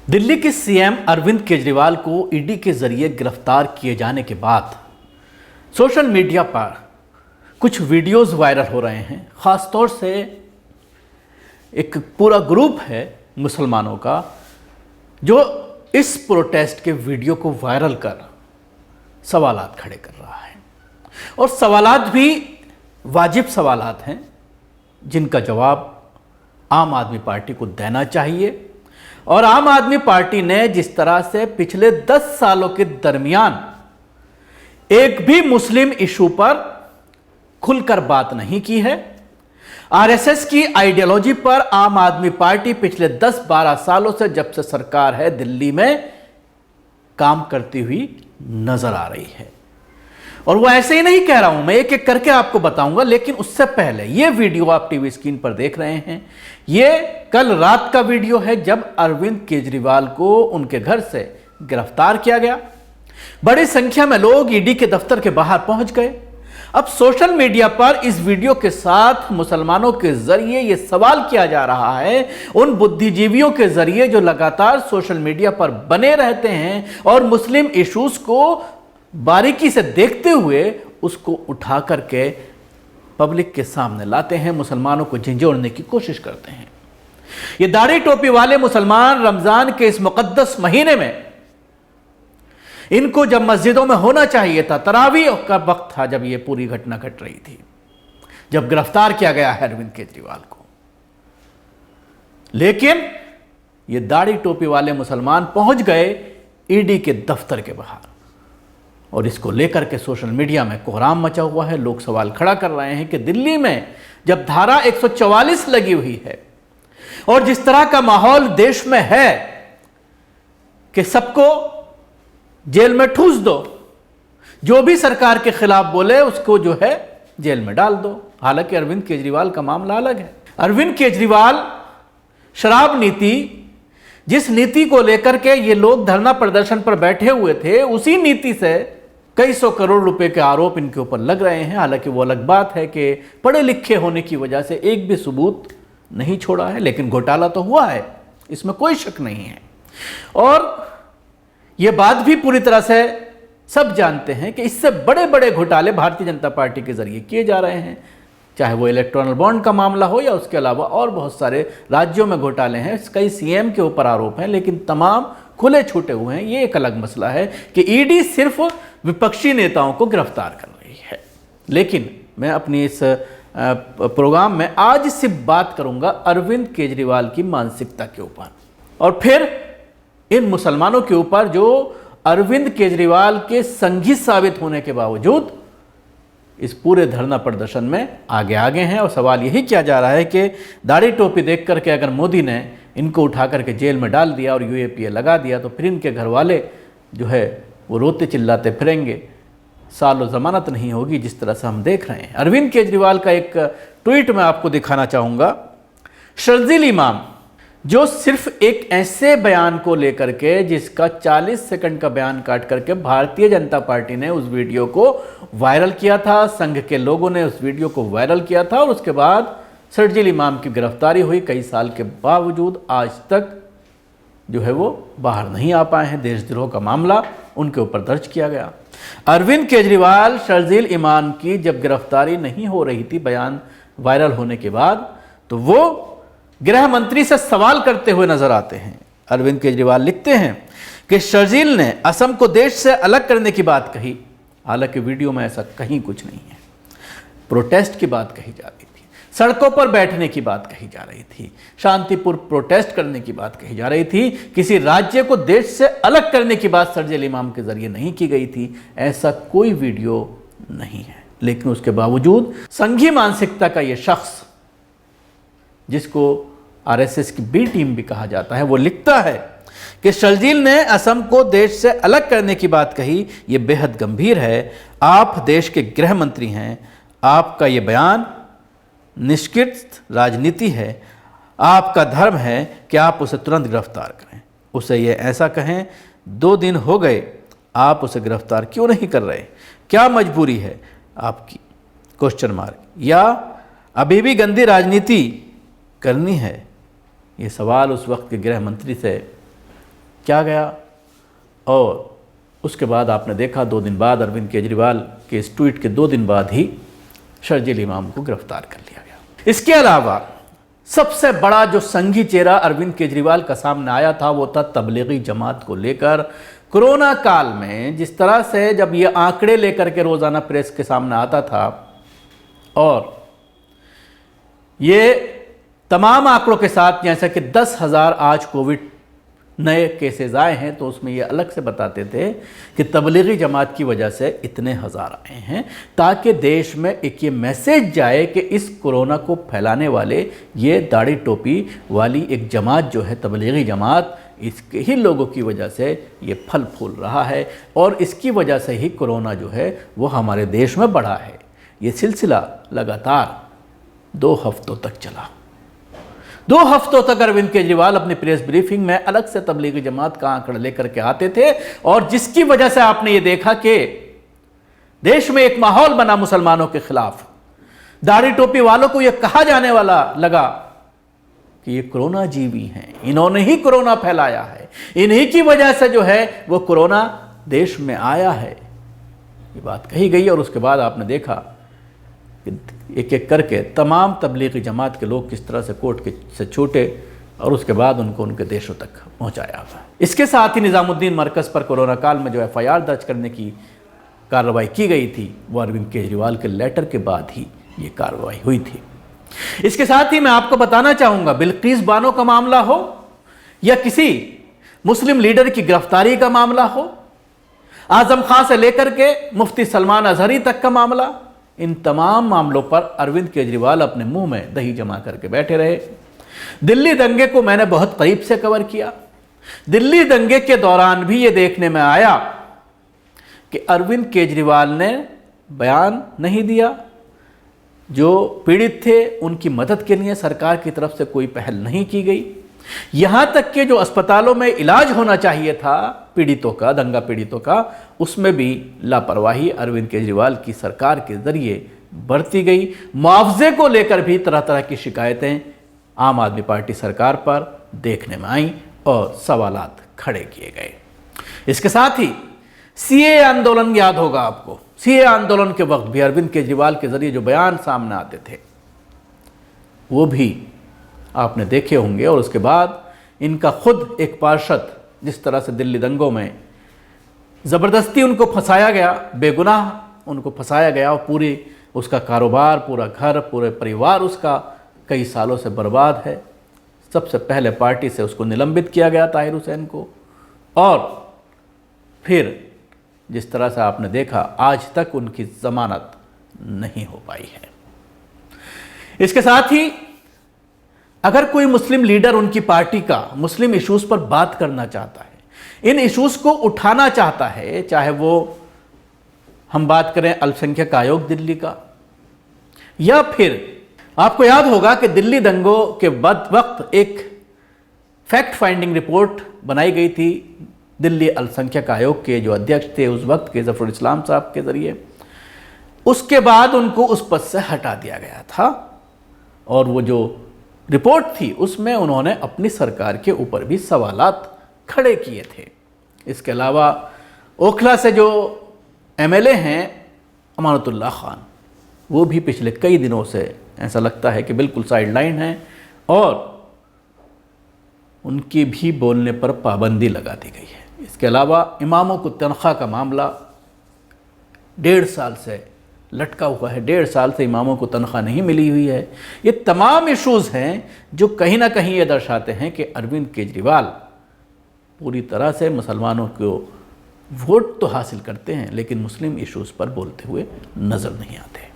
दिल्ली के सीएम अरविंद केजरीवाल को ईडी के जरिए गिरफ्तार किए जाने के बाद सोशल मीडिया पर कुछ वीडियोस वायरल हो रहे हैं। ख़ासतौर से एक पूरा ग्रुप है मुसलमानों का जो इस प्रोटेस्ट के वीडियो को वायरल कर सवालात खड़े कर रहा है, और सवालात भी वाजिब सवालात हैं जिनका जवाब आम आदमी पार्टी को देना चाहिए। और आम आदमी पार्टी ने जिस तरह से पिछले 10 सालों के दरमियान एक भी मुस्लिम इशू पर खुलकर बात नहीं की है, आरएसएस की आइडियोलॉजी पर आम आदमी पार्टी पिछले 10-12 सालों से जब से सरकार है दिल्ली में काम करती हुई नजर आ रही है। और वो ऐसे ही नहीं कह रहा हूं मैं, एक एक करके आपको बताऊंगा। लेकिन उससे पहले ये वीडियो आप टीवी स्क्रीन पर देख रहे हैं, ये कल रात का वीडियो है जब अरविंद केजरीवाल को उनके घर से गिरफ्तार किया गया। बड़ी संख्या में लोग ईडी के दफ्तर के बाहर पहुंच गए। अब सोशल मीडिया पर इस वीडियो के साथ मुसलमानों के जरिए यह सवाल किया जा रहा है, उन बुद्धिजीवियों के जरिए जो लगातार सोशल मीडिया पर बने रहते हैं और मुस्लिम इश्यूज को बारीकी से देखते हुए उसको उठा करके पब्लिक के सामने लाते हैं, मुसलमानों को झंझोड़ने की कोशिश करते हैं। ये दाढ़ी टोपी वाले मुसलमान रमजान के इस मुकद्दस महीने में इनको जब मस्जिदों में होना चाहिए था, तरावीह का वक्त था जब ये पूरी घटना घट रही थी, जब गिरफ्तार किया गया है अरविंद केजरीवाल को, लेकिन ये दाढ़ी टोपी वाले मुसलमान पहुंच गए ईडी के दफ्तर के बाहर। और इसको लेकर के सोशल मीडिया में कोहराम मचा हुआ है। लोग सवाल खड़ा कर रहे हैं कि दिल्ली में जब धारा 144 लगी हुई है और जिस तरह का माहौल देश में है कि सबको जेल में ठूस दो, जो भी सरकार के खिलाफ बोले उसको जो है जेल में डाल दो। हालांकि अरविंद केजरीवाल का मामला अलग है। अरविंद केजरीवाल शराब नीति, जिस नीति को लेकर के ये लोग धरना प्रदर्शन पर बैठे हुए थे, उसी नीति से कई सौ करोड़ रुपए के आरोप इनके ऊपर लग रहे हैं। हालांकि वो अलग बात है कि पढ़े लिखे होने की वजह से एक भी सबूत नहीं छोड़ा है, लेकिन घोटाला तो हुआ है, इसमें कोई शक नहीं है। और ये बात भी पूरी तरह से सब जानते हैं कि इससे बड़े बड़े घोटाले भारतीय जनता पार्टी के जरिए किए जा रहे हैं, चाहे वो इलेक्टोरल बॉन्ड का मामला हो या उसके अलावा और बहुत सारे राज्यों में घोटाले हैं। कई सीएम के ऊपर आरोप हैं, लेकिन तमाम खुले छूटे हुए हैं। ये एक अलग मसला है कि ईडी सिर्फ विपक्षी नेताओं को गिरफ्तार कर रही है। लेकिन मैं अपनी इस प्रोग्राम में आज सिर्फ बात करूंगा अरविंद केजरीवाल की मानसिकता के ऊपर, और फिर इन मुसलमानों के ऊपर जो अरविंद केजरीवाल के संगी साबित होने के बावजूद इस पूरे धरना प्रदर्शन में आगे हैं। और सवाल यही किया जा रहा है कि दाढ़ी टोपी देख करके अगर मोदी ने इनको उठा करके जेल में डाल दिया और यूएपीए लगा दिया, तो फिर इनके घर वाले जो है वो रोते चिल्लाते फिरेंगे, सालों जमानत नहीं होगी, जिस तरह से हम देख रहे हैं। अरविंद केजरीवाल का एक ट्वीट मैं आपको दिखाना चाहूँगा। शर्जील इमाम, जो सिर्फ एक ऐसे बयान को लेकर के, जिसका 40 सेकंड का बयान काट करके भारतीय जनता पार्टी ने उस वीडियो को वायरल किया था, संघ के लोगों ने उस वीडियो को वायरल किया था, और उसके बाद शर्जील इमाम की गिरफ्तारी हुई। कई साल के बावजूद आज तक जो है वो बाहर नहीं आ पाए हैं। देशद्रोह का मामला उनके ऊपर दर्ज किया गया। अरविंद केजरीवाल, शर्जील इमाम की जब गिरफ्तारी नहीं हो रही थी बयान वायरल होने के बाद, तो वो गृह मंत्री से सवाल करते हुए नजर आते हैं। अरविंद केजरीवाल लिखते हैं कि शर्जील ने असम को देश से अलग करने की बात कही। हालांकि वीडियो में ऐसा कहीं कुछ नहीं है। प्रोटेस्ट की बात कही जा रही थी, सड़कों पर बैठने की बात कही जा रही थी, शांतिपूर्ण प्रोटेस्ट करने की बात कही जा रही थी। किसी राज्य को देश से अलग करने की बात शर्जील इमाम के जरिए नहीं की गई थी। ऐसा कोई वीडियो नहीं है। लेकिन उसके बावजूद संघी मानसिकता का यह शख्स, जिसको आरएसएस की बी टीम भी कहा जाता है, वो लिखता है कि शर्जील ने असम को देश से अलग करने की बात कही। यह बेहद गंभीर है। आप देश के गृह मंत्री हैं, आपका यह बयान निष्कृत राजनीति है। आपका धर्म है कि आप उसे तुरंत गिरफ्तार करें। उसे यह ऐसा कहें, 2 दिन हो गए, आप उसे गिरफ्तार क्यों नहीं कर रहे? क्या मजबूरी है आपकी? Question mark. या अभी भी गंदी राजनीति करनी है? ये सवाल उस वक्त के गृह मंत्री से क्या गया। और उसके बाद आपने देखा 2 दिन बाद अरविंद केजरीवाल के इस ट्वीट के 2 दिन बाद ही शर्जील इमाम को गिरफ्तार कर लिया गया। इसके अलावा सबसे बड़ा जो संघी चेहरा अरविंद केजरीवाल का सामने आया था वो था तबलीगी जमात को लेकर। कोरोना काल में जिस तरह से जब ये आंकड़े लेकर के रोज़ाना प्रेस के सामने आता था और ये तमाम आंकड़ों के साथ, जैसे कि 10,000 आज कोविड नए केसेस आए हैं, तो उसमें ये अलग से बताते थे कि तबलीगी जमात की वजह से इतने हज़ार आए हैं, ताकि देश में एक ये मैसेज जाए कि इस कोरोना को फैलाने वाले ये दाढ़ी टोपी वाली एक जमात जो है तबलीगी जमात, इसके ही लोगों की वजह से ये फल फूल रहा है और इसकी वजह से ही कोरोना जो है वो हमारे देश में बढ़ा है। ये सिलसिला लगातार 2 हफ्तों तक चला। 2 हफ्तों तक अरविंद केजरीवाल अपनी प्रेस ब्रीफिंग में अलग से तबलीगी जमात का आंकड़ा लेकर के आते थे और जिसकी वजह से आपने ये देखा कि देश में एक माहौल बना मुसलमानों के खिलाफ। दाढ़ी टोपी वालों को यह कहा जाने वाला लगा कि ये कोरोना जीवी हैं, इन्होंने ही कोरोना फैलाया है, इन्हीं की वजह से जो है वो कोरोना देश में आया है, ये बात कही गई। और उसके बाद आपने देखा एक एक करके तमाम तबलीगी जमात के लोग किस तरह से कोर्ट के से छूटे और उसके बाद उनको उनके देशों तक पहुंचाया हुआ। इसके साथ ही निज़ामुद्दीन मरकज़ पर कोरोना काल में जो FIR दर्ज करने की कार्रवाई की गई थी वो अरविंद केजरीवाल के लेटर के बाद ही ये कार्रवाई हुई थी। इसके साथ ही मैं आपको बताना चाहूँगा, बिल्किस बानो का मामला हो या किसी मुस्लिम लीडर की गिरफ्तारी का मामला हो, आज़म खां से लेकर के मुफ्ती सलमान अजहरी तक का मामला, इन तमाम मामलों पर अरविंद केजरीवाल अपने मुंह में दही जमा करके बैठे रहे। दिल्ली दंगे को मैंने बहुत करीब से कवर किया। दिल्ली दंगे के दौरान भी ये देखने में आया कि अरविंद केजरीवाल ने बयान नहीं दिया, जो पीड़ित थे उनकी मदद के लिए सरकार की तरफ से कोई पहल नहीं की गई। यहां तक कि जो अस्पतालों में इलाज होना चाहिए था पीड़ितों का, दंगा पीड़ितों का, उसमें भी लापरवाही अरविंद केजरीवाल की सरकार के जरिए बरती गई। मुआवजे को लेकर भी तरह तरह की शिकायतें आम आदमी पार्टी सरकार पर देखने में आई और सवालात खड़े किए गए। इसके साथ ही CAA आंदोलन याद होगा आपको। CAA आंदोलन के वक्त भी अरविंद केजरीवाल के जरिए जो बयान सामने आते थे वो भी आपने देखे होंगे। और उसके बाद इनका खुद एक पार्षद, जिस तरह से दिल्ली दंगों में ज़बरदस्ती उनको फंसाया गया, बेगुनाह उनको फंसाया गया और पूरी उसका कारोबार, पूरा घर, पूरे परिवार उसका कई सालों से बर्बाद है। सबसे पहले पार्टी से उसको निलंबित किया गया ताहिर हुसैन को, और फिर जिस तरह से आपने देखा आज तक उनकी ज़मानत नहीं हो पाई है। इसके साथ ही अगर कोई मुस्लिम लीडर उनकी पार्टी का मुस्लिम इश्यूज़ पर बात करना चाहता है, इन इश्यूज़ को उठाना चाहता है, चाहे वो हम बात करें अल्पसंख्यक आयोग दिल्ली का, या फिर आपको याद होगा कि दिल्ली दंगों के वक्त एक फैक्ट फाइंडिंग रिपोर्ट बनाई गई थी दिल्ली अल्पसंख्यक आयोग के जो अध्यक्ष थे उस वक्त के ज़फ़रुल इस्लाम साहब के ज़रिए। उसके बाद उनको उस पद से हटा दिया गया था और वो जो रिपोर्ट थी उसमें उन्होंने अपनी सरकार के ऊपर भी सवालात खड़े किए थे। इसके अलावा ओखला से जो MLA हैं अमानतुल्लाह खान, वो भी पिछले कई दिनों से ऐसा लगता है कि बिल्कुल साइडलाइन हैं और उनकी भी बोलने पर पाबंदी लगा दी गई है। इसके अलावा इमामों को तनख्वाह का मामला 1.5 साल से लटका हुआ है, 1.5 साल से इमामों को तनख्वाह नहीं मिली हुई है। ये तमाम इश्यूज़ हैं जो कहीं ना कहीं ये दर्शाते हैं कि अरविंद केजरीवाल पूरी तरह से मुसलमानों को वोट तो हासिल करते हैं लेकिन मुस्लिम इश्यूज़ पर बोलते हुए नज़र नहीं आते।